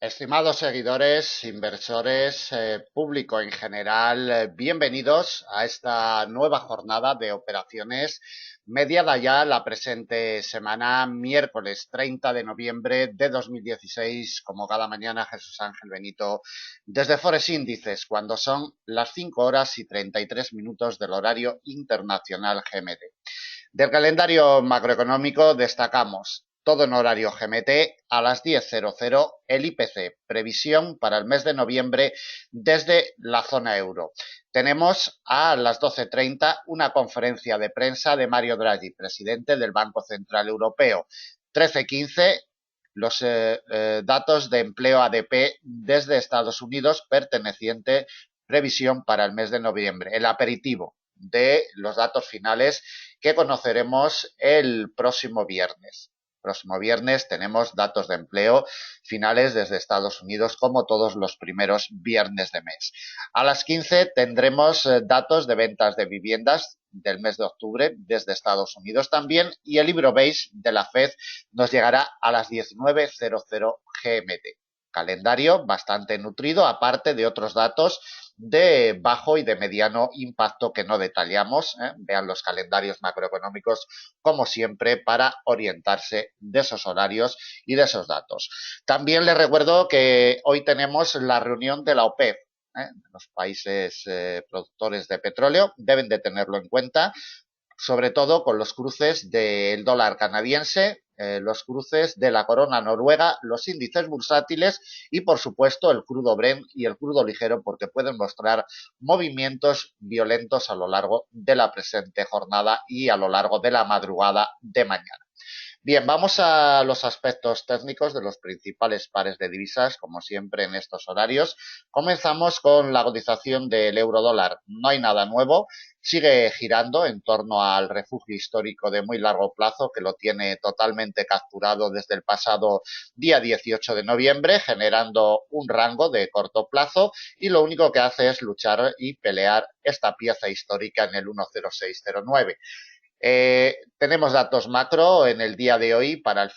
Estimados seguidores, inversores, público en general, bienvenidos a esta nueva jornada de operaciones mediada ya la presente semana, miércoles 30 de noviembre de 2016, como cada mañana Jesús Ángel Benito, desde Forex Índices, cuando son las 5 horas y 33 minutos del horario internacional GMT. Del calendario macroeconómico destacamos todo en horario GMT a las 10:00 el IPC, previsión para el mes de noviembre desde la zona euro. Tenemos a las 12:30 una conferencia de prensa de Mario Draghi, presidente del Banco Central Europeo. 13:15 los datos de empleo ADP desde Estados Unidos perteneciente previsión para el mes de noviembre. El aperitivo de los datos finales que conoceremos el próximo viernes. Próximo viernes tenemos datos de empleo finales desde Estados Unidos, como todos los primeros viernes de mes. A las 15 tendremos datos de ventas de viviendas del mes de octubre desde Estados Unidos también, y el libro beige de la Fed nos llegará a las 19:00 GMT. Calendario bastante nutrido, aparte de otros datos de bajo y de mediano impacto que no detallamos. Vean los calendarios macroeconómicos como siempre para orientarse de esos horarios y de esos datos. También les recuerdo que hoy tenemos la reunión de la OPEP. Los países productores de petróleo deben de tenerlo en cuenta, sobre todo con los cruces del dólar canadiense, los cruces de la corona noruega, los índices bursátiles y, por supuesto, el crudo Brent y el crudo ligero, porque pueden mostrar movimientos violentos a lo largo de la presente jornada y a lo largo de la madrugada de mañana. Bien, vamos a los aspectos técnicos de los principales pares de divisas, como siempre en estos horarios. Comenzamos con la cotización del euro dólar. No hay nada nuevo, sigue girando en torno al refugio histórico de muy largo plazo, que lo tiene totalmente capturado desde el pasado día 18 de noviembre, generando un rango de corto plazo, y lo único que hace es luchar y pelear esta pieza histórica en el 1,0609. Tenemos datos macro en el día de hoy para el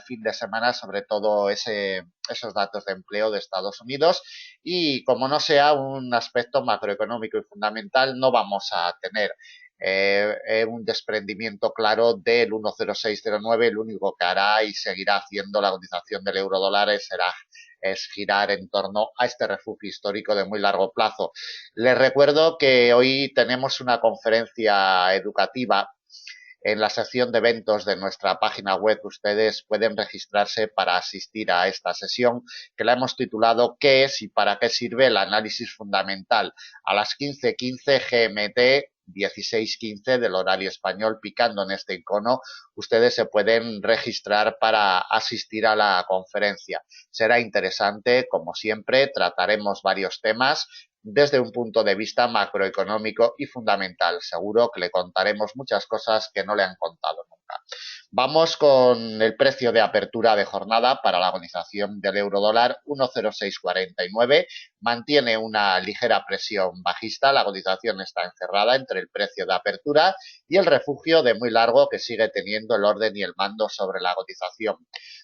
fin de semana, sobre todo esos datos de empleo de Estados Unidos, y como no sea un aspecto macroeconómico y fundamental, no vamos a tener un desprendimiento claro del 1,0609. El único que hará y seguirá haciendo la cotización del euro dólar es girar en torno a este refugio histórico de muy largo plazo. Les recuerdo que hoy tenemos una conferencia educativa en la sección de eventos de nuestra página web. Ustedes pueden registrarse para asistir a esta sesión, que la hemos titulado ¿Qué es y para qué sirve el análisis fundamental? A las 15:15 GMT, 16:15 del horario español, picando en este icono, ustedes se pueden registrar para asistir a la conferencia. Será interesante, como siempre, trataremos varios temas desde un punto de vista macroeconómico y fundamental. Seguro que le contaremos muchas cosas que no le han contado nunca. Vamos con el precio de apertura de jornada para la cotización del euro dólar, 1,0649. Mantiene una ligera presión bajista. La cotización está encerrada entre el precio de apertura y el refugio de muy largo, que sigue teniendo el orden y el mando sobre la cotización.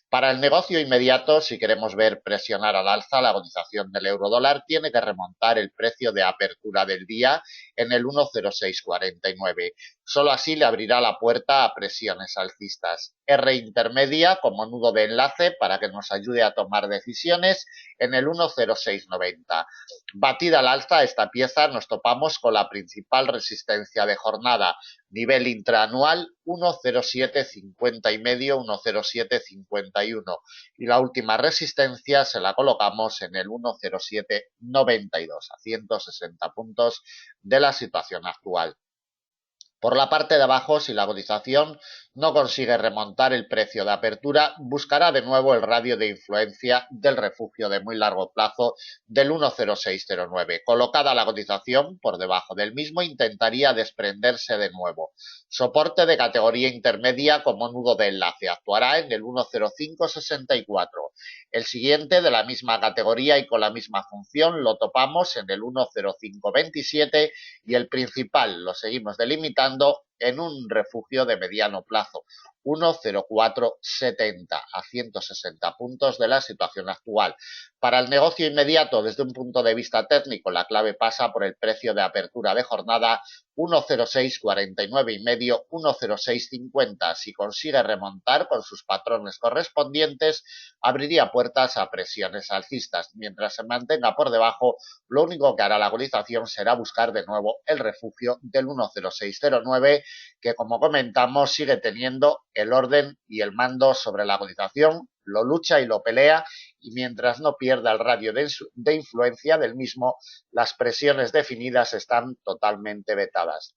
Para el negocio inmediato, si queremos ver presionar al alza la cotización del euro dólar, tiene que remontar el precio de apertura del día en el 1,0649. Solo así le abrirá la puerta a presiones alcistas. R intermedia como nudo de enlace para que nos ayude a tomar decisiones en el 1,0690. Batida al alza esta pieza, nos topamos con la principal resistencia de jornada, nivel intraanual 1,0750 y medio, 1,0751, y la última resistencia se la colocamos en el 1,0792, a 160 puntos de la situación actual. Por la parte de abajo, si la cotización no consigue remontar el precio de apertura, buscará de nuevo el radio de influencia del refugio de muy largo plazo del 1,0609. Colocada la cotización por debajo del mismo, intentaría desprenderse de nuevo. Soporte de categoría intermedia como nudo de enlace. Actuará en el 1,0564. El siguiente de la misma categoría y con la misma función lo topamos en el 1,0527, y el principal lo seguimos delimitando en un refugio de mediano plazo, 1,0470 a 160 puntos de la situación actual. Para el negocio inmediato, desde un punto de vista técnico, la clave pasa por el precio de apertura de jornada 1,0649 y medio, 1,0650. Si consigue remontar con sus patrones correspondientes, abriría puertas a presiones alcistas. Mientras se mantenga por debajo, lo único que hará la cotización será buscar de nuevo el refugio del 1,0609, que, como comentamos, sigue teniendo el orden y el mando sobre la cotización, lo lucha y lo pelea, y mientras no pierda el radio de influencia del mismo, las presiones definidas están totalmente vetadas.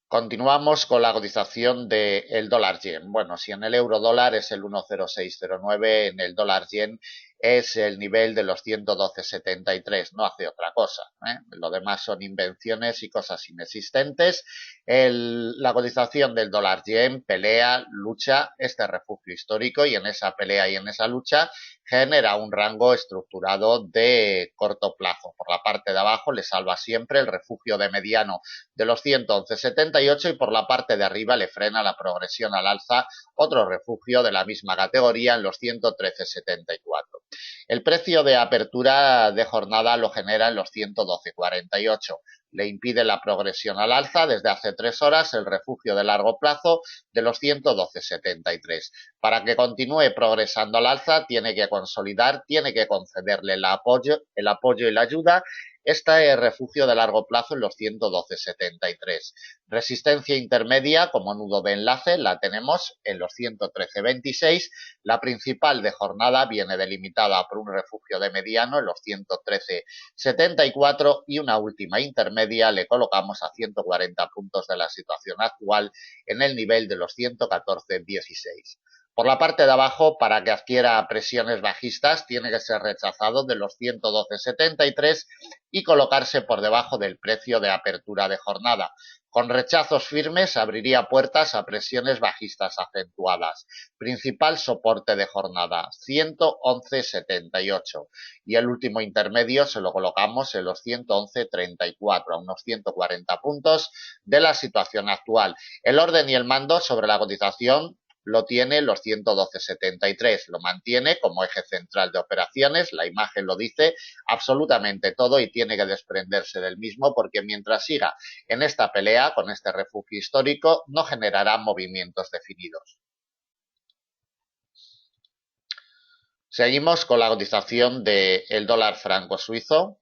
Continuamos con la cotización del dólar yen. Bueno, si en el euro dólar es el 1,0609, en el dólar yen es el nivel de los 112,73, no hace otra cosa, ¿eh? Lo demás son invenciones y cosas inexistentes. La cotización del dólar yen pelea, lucha este refugio histórico, y en esa pelea y en esa lucha genera un rango estructurado de corto plazo. Por la parte de abajo le salva siempre el refugio de mediano de los 111,78 y por la parte de arriba le frena la progresión al alza otro refugio de la misma categoría en los 113,74. El precio de apertura de jornada lo genera en los 112,48. Le impide la progresión al alza desde hace 3 horas el refugio de largo plazo de los 112,73. Para que continúe progresando al alza, tiene que consolidar, tiene que concederle el apoyo y la ayuda este refugio de largo plazo en los 112,73. Resistencia intermedia como nudo de enlace la tenemos en los 113,26. La principal de jornada viene delimitada por un refugio de mediano en los 113,74 y una última intermedia le colocamos a 140 puntos de la situación actual en el nivel de los 114,16. Por la parte de abajo, para que adquiera presiones bajistas, tiene que ser rechazado de los 112,73 y colocarse por debajo del precio de apertura de jornada. Con rechazos firmes abriría puertas a presiones bajistas acentuadas. Principal soporte de jornada, 111,78. Y el último intermedio se lo colocamos en los 111,34, a unos 140 puntos de la situación actual. El orden y el mando sobre la cotización lo tiene los 112,73, lo mantiene como eje central de operaciones, la imagen lo dice absolutamente todo y tiene que desprenderse del mismo porque mientras siga en esta pelea con este refugio histórico no generará movimientos definidos. Seguimos con la cotización del dólar franco suizo.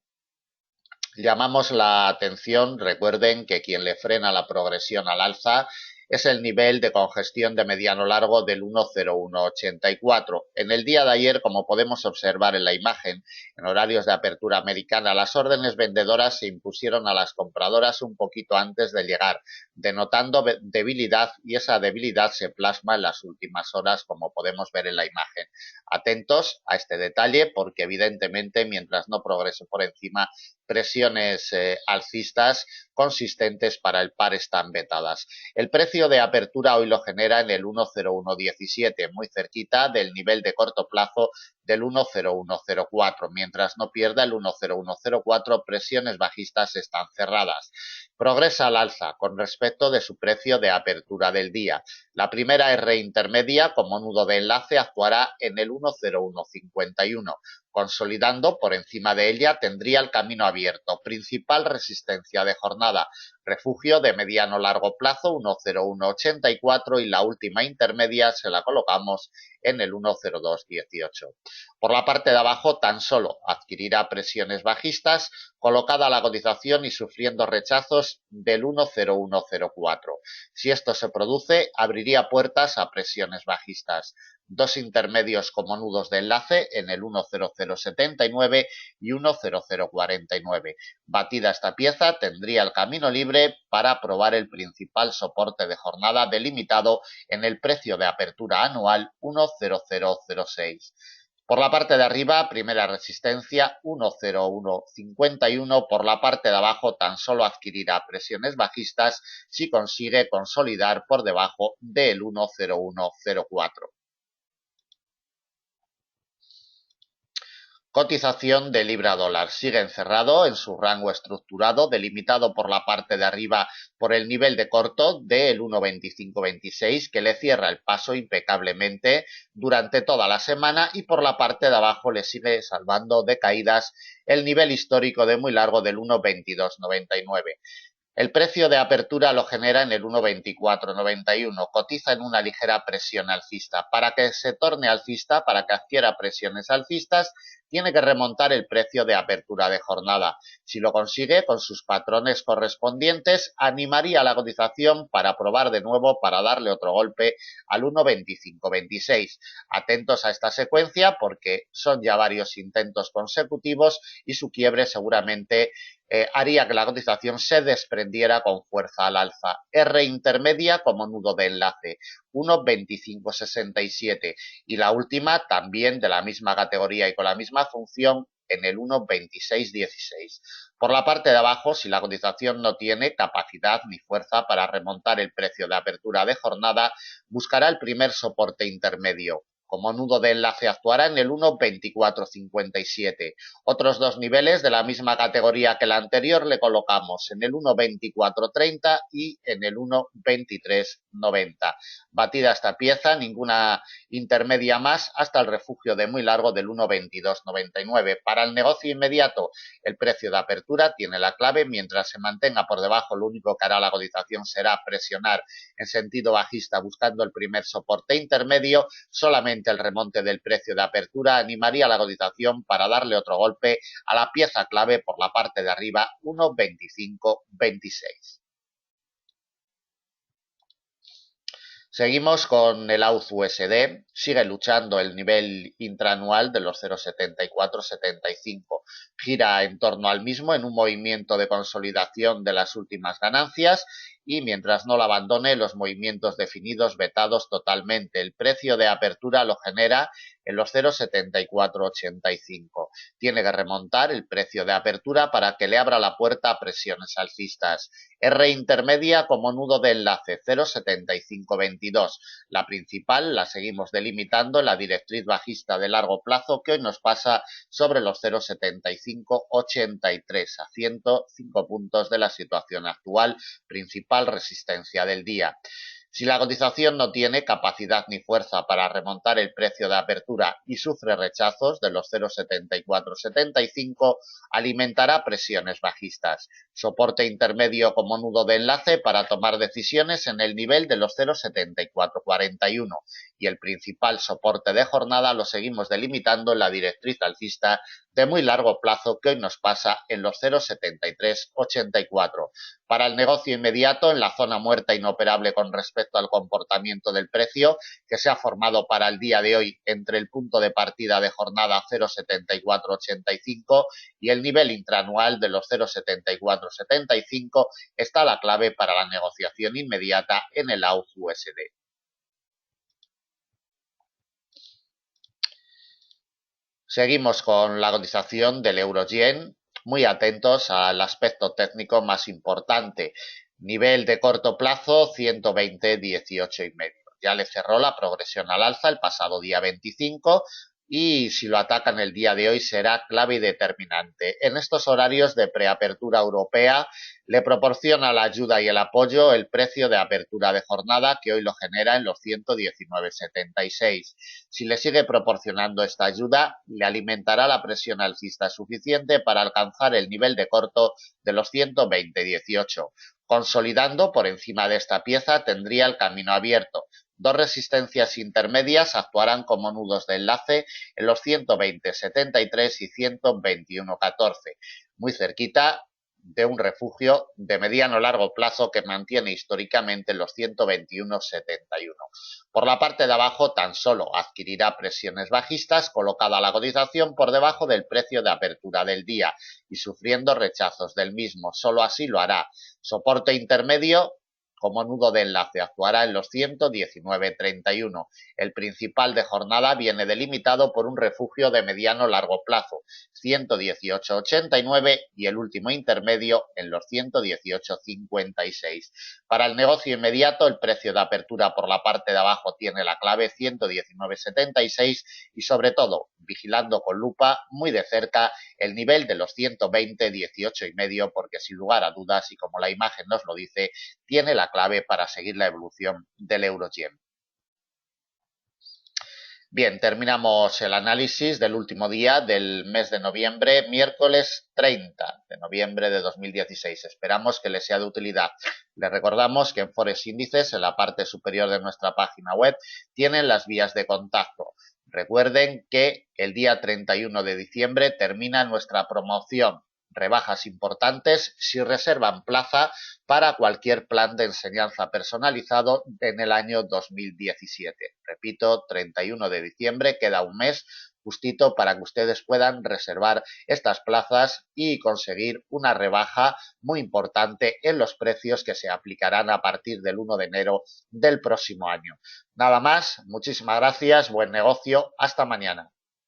Llamamos la atención, recuerden que quien le frena la progresión al alza es el nivel de congestión de mediano largo del 1,0184. En el día de ayer, como podemos observar en la imagen, en horarios de apertura americana, las órdenes vendedoras se impusieron a las compradoras un poquito antes de llegar, denotando debilidad, y esa debilidad se plasma en las últimas horas, como podemos ver en la imagen. Atentos a este detalle porque evidentemente mientras no progrese por encima, presiones alcistas consistentes para el par están vetadas. El precio de apertura hoy lo genera en el 1,0117, muy cerquita del nivel de corto plazo del 1,0104. Mientras no pierda el 1,0104, presiones bajistas están cerradas. Progresa al alza con respecto de su precio de apertura del día. La primera R intermedia como nudo de enlace actuará en el 1,0151. Consolidando por encima de ella tendría el camino abierto. Principal resistencia de jornada, refugio de mediano largo plazo 1,0184 y la última intermedia se la colocamos en el 1,0218. Por la parte de abajo tan solo adquirirá presiones bajistas, colocada la cotización y sufriendo rechazos del 1,0104. Si esto se produce, abriría puertas a presiones bajistas. Dos intermedios como nudos de enlace en el 1,0079 y 1,0049. Batida esta pieza, tendría el camino libre para probar el principal soporte de jornada delimitado en el precio de apertura anual 1,0006. Por la parte de arriba, primera resistencia 1,0151. Por la parte de abajo, tan solo adquirirá presiones bajistas si consigue consolidar por debajo del 1,0104. Cotización de libra dólar. Sigue encerrado en su rango estructurado, delimitado por la parte de arriba por el nivel de corto del 1.2526, que le cierra el paso impecablemente durante toda la semana, y por la parte de abajo le sigue salvando de caídas el nivel histórico de muy largo del 1.2299. El precio de apertura lo genera en el 1.2491, cotiza en una ligera presión alcista. Para que se torne alcista, para que adquiera presiones alcistas, tiene que remontar el precio de apertura de jornada. Si lo consigue con sus patrones correspondientes, animaría la cotización para probar de nuevo, para darle otro golpe al 1.2526. Atentos a esta secuencia porque son ya varios intentos consecutivos y su quiebre seguramente haría que la cotización se desprendiera con fuerza al alza. R intermedia como nudo de enlace, 1.2567, y la última también de la misma categoría y con la misma función en el 1.2616. Por la parte de abajo, si la cotización no tiene capacidad ni fuerza para remontar el precio de apertura de jornada, buscará el primer soporte intermedio. Como nudo de enlace actuará en el 1.2457. Otros dos niveles de la misma categoría que la anterior le colocamos en el 1.2430 y en el 1.2390. Batida esta pieza, ninguna intermedia más hasta el refugio de muy largo del 1.2299. Para el negocio inmediato, el precio de apertura tiene la clave. Mientras se mantenga por debajo, lo único que hará la cotización será presionar en sentido bajista buscando el primer soporte intermedio. Solamente el remonte del precio de apertura animaría la cotización para darle otro golpe a la pieza clave por la parte de arriba, 1.2526. Seguimos con el AUD USD, sigue luchando el nivel intraanual de los 0,7475, gira en torno al mismo en un movimiento de consolidación de las últimas ganancias y mientras no lo abandone los movimientos definidos vetados totalmente. El precio de apertura lo genera en los 0,7485. Tiene que remontar el precio de apertura para que le abra la puerta a presiones alcistas. R intermedia como nudo de enlace, 0,7522. La principal la seguimos delimitando en la directriz bajista de largo plazo que hoy nos pasa sobre los 0,7583 a 105 puntos de la situación actual, principal resistencia del día. Si la cotización no tiene capacidad ni fuerza para remontar el precio de apertura y sufre rechazos de los 0,7475, alimentará presiones bajistas. Soporte intermedio como nudo de enlace para tomar decisiones en el nivel de los 0,7441 y el principal soporte de jornada lo seguimos delimitando en la directriz alcista de muy largo plazo que hoy nos pasa en los 0,7384. Para el negocio inmediato, en la zona muerta inoperable con respecto al comportamiento del precio, que se ha formado para el día de hoy entre el punto de partida de jornada 0,7485 y el nivel intraanual de los 0,7475, está la clave para la negociación inmediata en el AUD USD. Seguimos con la cotización del euro-yen, muy atentos al aspecto técnico más importante. Nivel de corto plazo 120,18,5. Ya le cerró la progresión al alza el pasado día 25 y si lo atacan el día de hoy será clave y determinante. En estos horarios de preapertura europea le proporciona la ayuda y el apoyo el precio de apertura de jornada que hoy lo genera en los 119,76. Si le sigue proporcionando esta ayuda, le alimentará la presión alcista suficiente para alcanzar el nivel de corto de los 120,18. Consolidando por encima de esta pieza tendría el camino abierto. Dos resistencias intermedias actuarán como nudos de enlace en los 120,73 y 121,14, muy cerquita de un refugio de mediano largo plazo que mantiene históricamente los 121,71. Por la parte de abajo tan solo adquirirá presiones bajistas colocada la cotización por debajo del precio de apertura del día y sufriendo rechazos del mismo. Solo así lo hará. Soporte intermedio como nudo de enlace actuará en los 119,31. El principal de jornada viene delimitado por un refugio de mediano-largo plazo, 118,89, y el último intermedio en los 118,56. Para el negocio inmediato, el precio de apertura por la parte de abajo tiene la clave 119,76 y sobre todo, vigilando con lupa muy de cerca el nivel de los 120,18,5 porque sin lugar a dudas y como la imagen nos lo dice, tiene la clave para seguir la evolución del euro-yen. Bien, terminamos el análisis del último día del mes de noviembre, miércoles 30 de noviembre de 2016. Esperamos que les sea de utilidad. Les recordamos que en Forex Índices, en la parte superior de nuestra página web, tienen las vías de contacto. Recuerden que el día 31 de diciembre termina nuestra promoción. Rebajas importantes si reservan plaza para cualquier plan de enseñanza personalizado en el año 2017. Repito, 31 de diciembre, queda un mes justito para que ustedes puedan reservar estas plazas y conseguir una rebaja muy importante en los precios que se aplicarán a partir del 1 de enero del próximo año. Nada más, muchísimas gracias, buen negocio, hasta mañana.